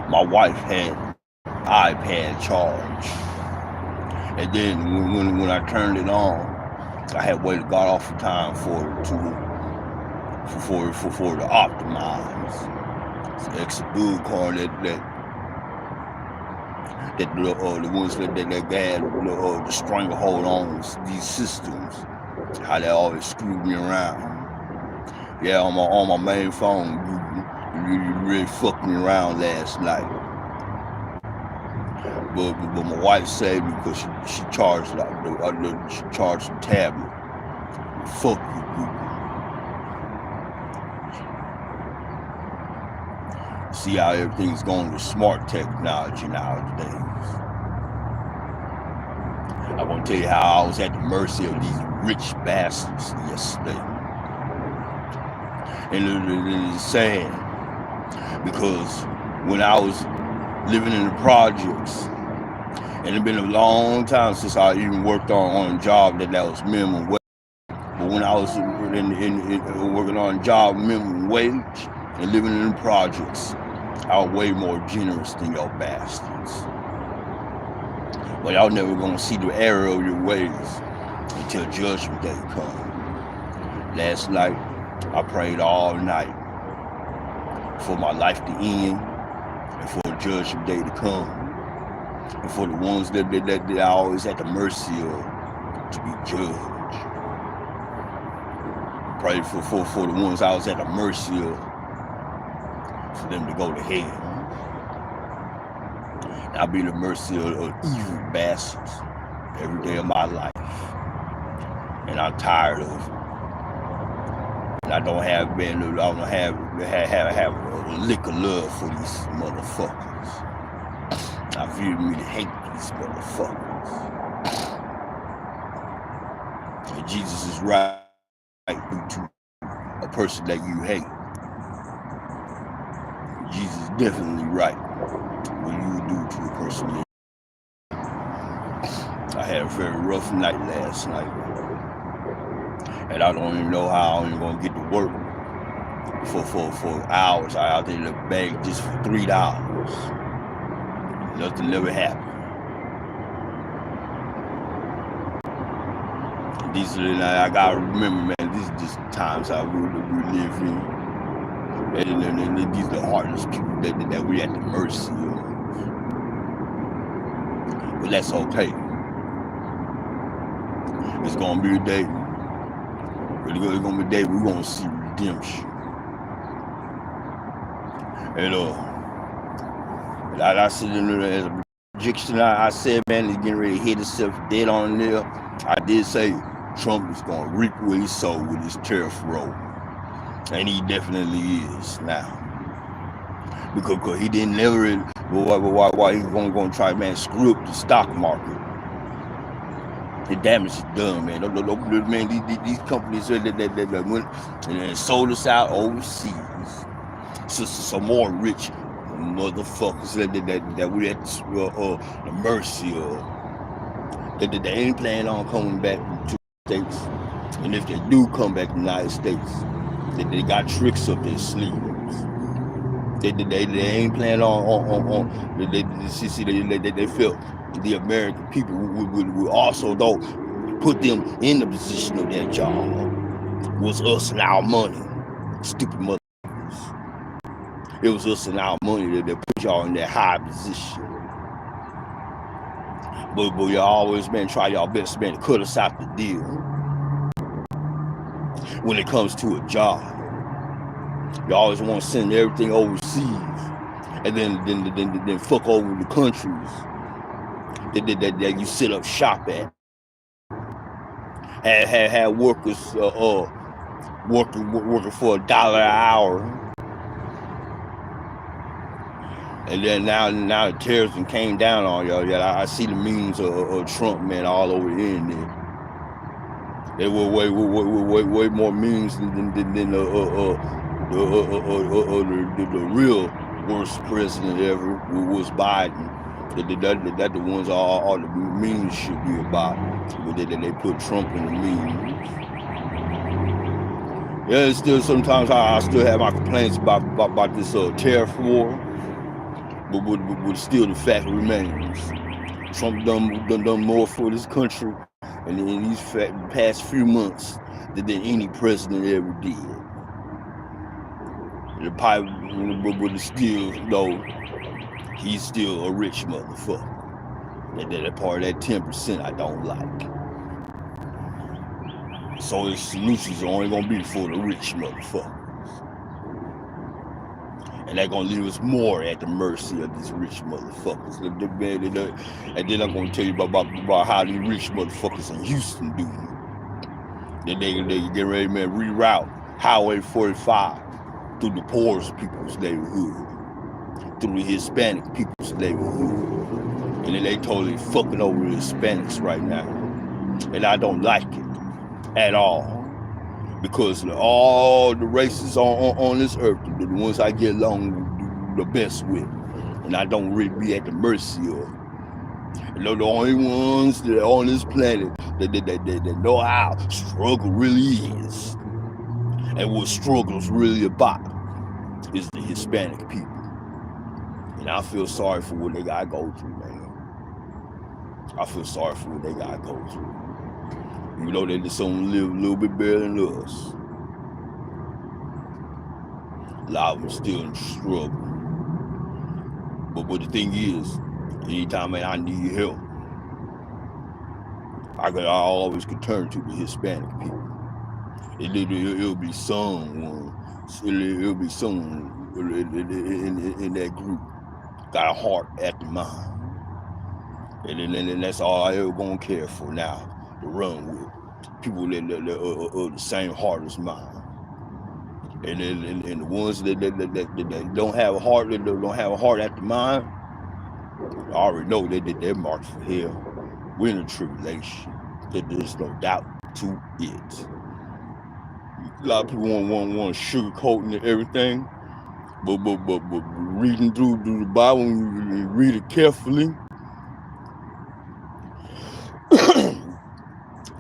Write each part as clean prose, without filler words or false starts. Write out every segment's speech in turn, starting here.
My wife had iPad charge, and then when I turned it on, I had waited God awful time for it to optimize. It's a good car that the ones that had the stranglehold on these systems, how they always screwed me around. Yeah, on my main phone, you really fucked me around last night. But my wife saved me because she charged she charged the tablet. Fuck you, Google. See how everything's going with smart technology nowadays. I'm gonna tell you how I was at the mercy of these rich bastards yesterday. And it's sad because when I was living in the projects, and it's been a long time since I even worked on a job that was minimum wage. But when I was working on a job minimum wage and living in the projects, I was way more generous than y'all bastards. But y'all never gonna see the error of your ways until judgment day comes. Last night, I prayed all night for my life to end and for the judgment day to come. And for the ones that I always at the mercy of to be judged. Pray for the ones I was at the mercy of, for them to go to hell. And I'll be at the mercy of evil bastards every day of my life. And I'm tired of it. And I don't have a lick of love for these motherfuckers. I really hate these motherfuckers. And Jesus is right to a person that you hate. Jesus is definitely right what you would do to a person you hate. I had a very rough night last night. And I don't even know how I'm going to get to work for hours. I out there in the bag just for $3. Nothing never happened. I gotta remember, man, these are just the times we live in. And these are the heartless people that we're at the mercy of. But that's okay. It's gonna be a day. It's gonna be a day we're gonna see redemption. And I said as a prediction, I said, man, he's getting ready to hit himself dead on there. I did say Trump is going to reap what he sowed with his tariff roll. And he definitely is now. Because he didn't never, why he's going to try, man, screw up the stock market. The damage is done, man. Man, these companies that went and sold us out overseas. So some more rich motherfuckers that we're at the mercy of. They ain't planning on coming back to the States. And if they do come back to the United States, they got tricks up their sleeves. They ain't planning on they felt the American people would also though put them in the position of their job. Was us and our money. Stupid motherfuckers. It was us and our money that put y'all in that high position. But y'all always, man, try y'all best, man, to cut us out the deal. When it comes to a job, you always want to send everything overseas, and then fuck over the countries that you set up shop at. Had workers working for $1 an hour. And then now the terrorism came down on y'all. Yeah, I see the memes of Trump, man, all over the internet. There were way more memes than the real worst president ever was Biden. That the ones all the memes should be about. But they put Trump in the memes. Yeah, still sometimes I still have my complaints about this tariff war. but still the fact remains. Trump done more for this country and in these past few months than any president ever did. The pipe, but still, though, he's still a rich motherfucker. That part of that 10% I don't like. So his solutions are only gonna be for the rich motherfuckers. And they're gonna leave us more at the mercy of these rich motherfuckers. And then I'm gonna tell you about how these rich motherfuckers in Houston do. Then they get ready, man, reroute Highway 45 through the poorest people's neighborhood, through the Hispanic people's neighborhood. And then they totally fucking over the Hispanics right now. And I don't like it at all. Because all the races on this earth, the ones I get along the best with, and I don't really be at the mercy of. And they're the only ones that are on this planet that know how struggle really is. And what struggle's really about is the Hispanic people. And I feel sorry for what they gotta go through, man. I feel sorry for what they gotta go through. Even though they just don't live a little bit better than us. A lot of them still in struggle. But the thing is, anytime, man, I need help, I always could turn to the Hispanic people. It'll be someone in that group got a heart at the mind. And that's all I ever gonna care for now, to run with. People that are the same heart as mine. And the ones that don't have a heart, that don't have a heart at the mind, I already know they're marked for hell. We're in a tribulation. There's no doubt to it. A lot of people want to sugarcoat and everything, but reading through the Bible, when you read it carefully,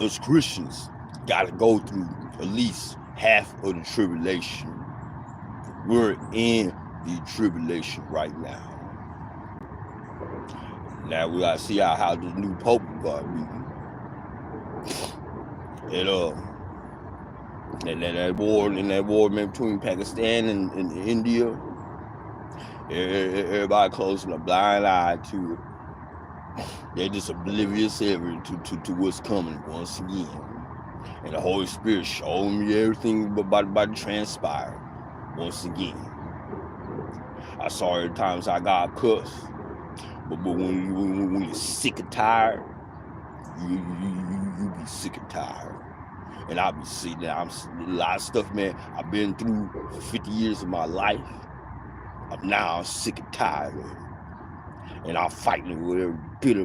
us Christians gotta go through at least half of the tribulation. We're in the tribulation right now. Now we gotta see how this new Pope got beaten. And that war between Pakistan and India, everybody closing a blind eye to it. They're just oblivious to what's coming once again. And the Holy Spirit showed me everything about to transpire once again. I saw it at times I got cussed. But when you're sick and tired, you be sick and tired. And I'll be sitting there. A lot of stuff, man, I've been through for 50 years of my life. I'm now sick and tired of it. And I'm fighting with every bit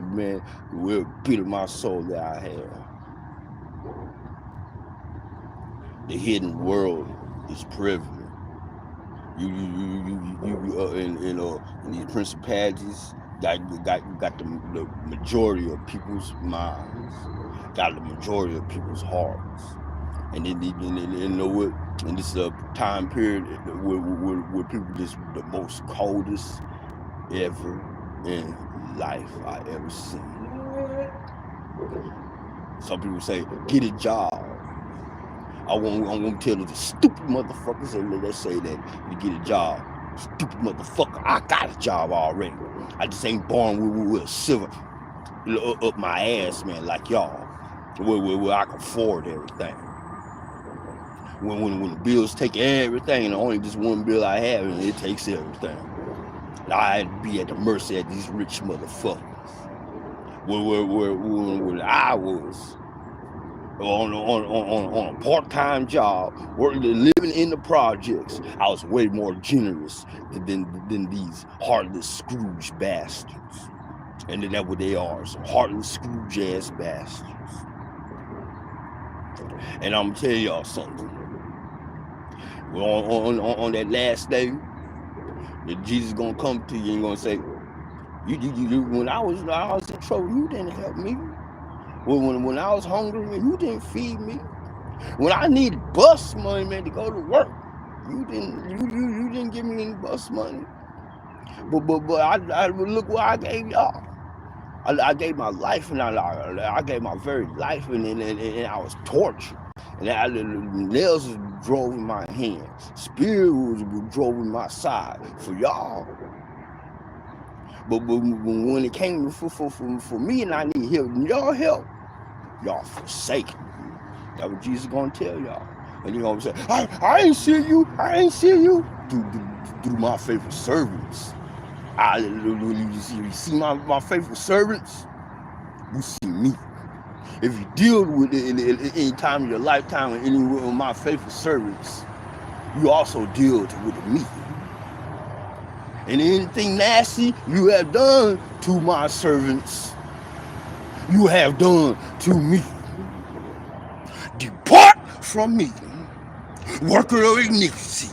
of my soul that I have. The hidden world is prevalent. In these principalities, got the majority of people's minds, got the majority of people's hearts, and then you know what? And this is a time period where people just the most coldest ever in life I ever seen. Some people say, get a job. I won't tell the stupid motherfuckers that say that to get a job. Stupid motherfucker, I got a job already. I just ain't born with a silver up my ass, man, like y'all. Where I can afford everything. When the bills take everything, and only just one bill I have, and it takes everything. I had to be at the mercy of these rich motherfuckers. Where I was on a part-time job, living in the projects, I was way more generous than these heartless Scrooge bastards. And then that's what they are, some heartless Scrooge ass bastards. And I'm gonna tell y'all something. On that last day, that Jesus gonna come to you and gonna say, you when I was in trouble, you didn't help me. When I was hungry, you didn't feed me. When I needed bus money, man, to go to work, you didn't give me any bus money. But I look what I gave y'all. I gave my life, and I gave my very life, and I was tortured. And nails was drove in my hands. Spirit was drove in my side for y'all. But when it came for me and I need help, y'all forsake me. That's what Jesus gonna tell y'all. And you gonna say, I ain't see you. I ain't see you. Do my faithful servants. You see my faithful servants, you see me. If you deal with it in any time of your lifetime with any of my faithful servants, you also deal with me. And anything nasty you have done to my servants, you have done to me. Depart from me, worker of iniquity.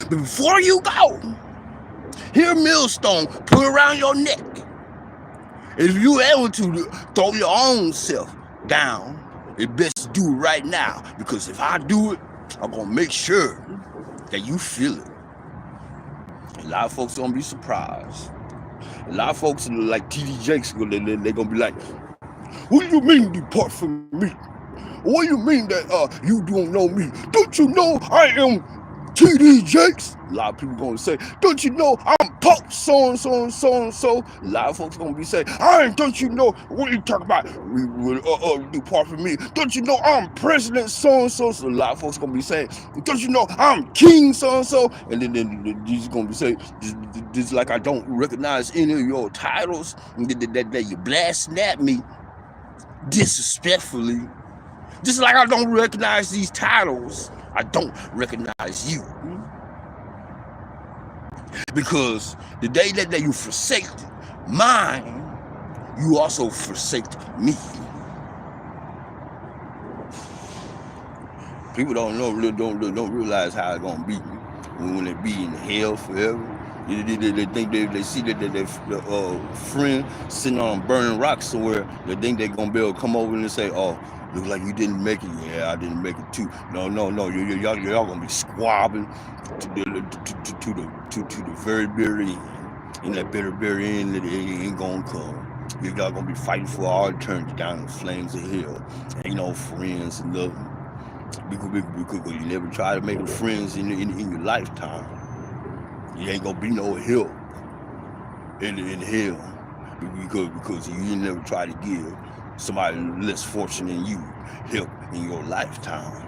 But before you go, here a millstone put around your neck. If you ever to throw your own self down, it's best to do it right now. Because if I do it, I'm going to make sure that you feel it. A lot of folks gonna be surprised. A lot of folks like T.D. Jakes, they're gonna be like, what do you mean depart from me? What do you mean that you don't know me? Don't you know I am T.D. Jakes? A lot of people gonna say, don't you know I'm Pope so and so and so and so? A lot of folks gonna be saying, don't you know what are you talking about? We will depart from me. Don't you know I'm President so and so? So a lot of folks gonna be saying, don't you know I'm King so and so? And then Jesus gonna be saying, this like I don't recognize any of your titles that you blasting at me disrespectfully. Just like I don't recognize these titles, I don't recognize you. Because the day that you forsake mine, you also forsake me. People don't realize how it's gonna be when they be in hell forever. They think they see that their friend sitting on a burning rock somewhere. They think they're gonna be able to come over and say, "Oh, look like you didn't make it." Yeah, I didn't make it too. No. Y'all gonna be squabbling to the very end. And that very end, it ain't gonna come. Y'all gonna be fighting for all eternity down in the flames of hell. Ain't no friends and nothing. Because you never try to make friends in your lifetime. You ain't gonna be no help in hell because you never try to give somebody less fortunate than you help in your lifetime.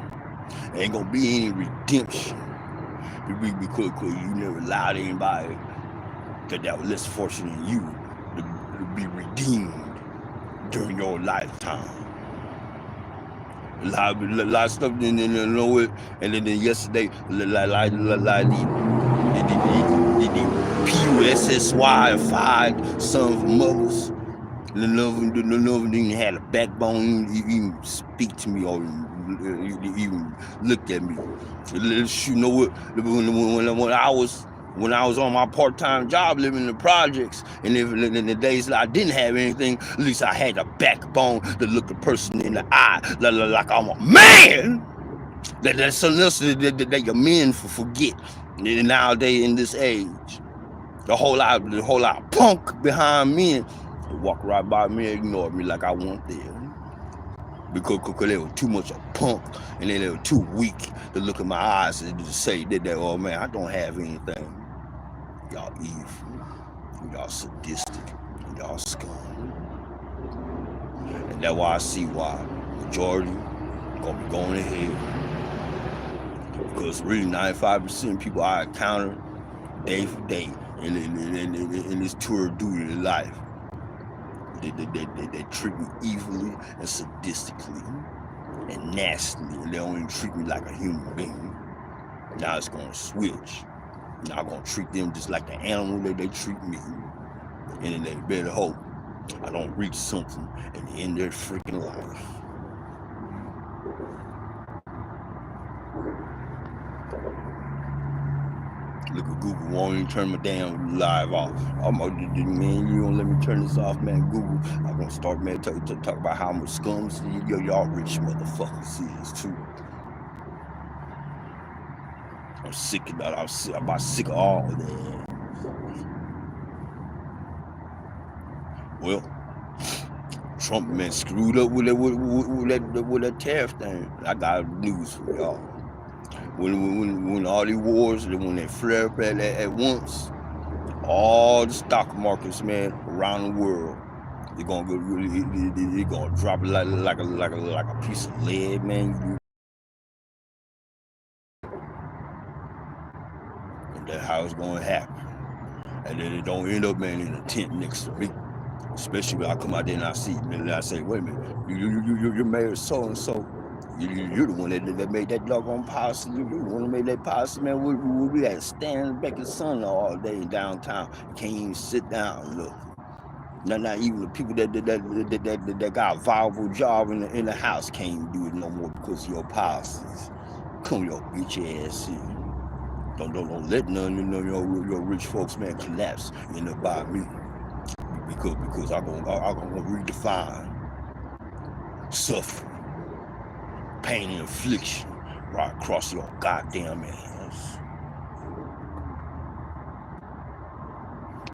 There ain't gonna be any redemption because you never allowed anybody that was less fortunate than you to be redeemed during your lifetime. A lot of stuff didn't know it, and then yesterday, like the PUSSY fired some of mothers. None of them didn't have a backbone to even speak to me or even look at me. You know what? When I was on my part-time job living in the projects, and in the days that I didn't have anything, at least I had a backbone to look the person in the eye like I'm a man. That's something else that your men forget nowadays in this age. The whole lot of punk behind men walk right by me and ignore me like I want them. Because they were too much a punk, and then they were too weak to look in my eyes and to say that, oh man, I don't have anything. Y'all evil, y'all sadistic, and y'all scum. And that's why I see why majority gonna be going to hell. Because really 95% of people I encounter day for day in this tour of duty of life, they treat me evilly and sadistically and nastily, and they don't even treat me like a human being. Now it's gonna switch. Now I'm gonna treat them just like the animal that they treat me. And then they better hope I don't reach something and end their freaking life. Look at Google won't even turn my damn live off. Man, you don't let me turn this off, man. Google, I'm gonna start, man, to talk about how much scums y'all rich motherfuckers is too. I'm sick of that. I'm about sick of all of that. Well, Trump man screwed up with that tariff thing. I got news for y'all. When all these wars, when they flare up at once, all the stock markets, man, around the world, they're gonna go really, they're gonna drop it like a piece of lead, man. And that's how it's gonna happen. And then it don't end up, man, in a tent next to me. Especially when I come out there and I see, and I say, wait a minute, you're married so and so. You're the one that made that doggone policy. You're the one that made that policy, man. We had to stand back in the sun all day in downtown. Can't even sit down. Look, not even the people that got a viable job in the house can't even do it no more because of your policies. Come your bitch ass in. Don't let none of your rich folks, man, collapse in about me. Because I'm gonna redefine suffering, pain, and affliction right across your goddamn ass.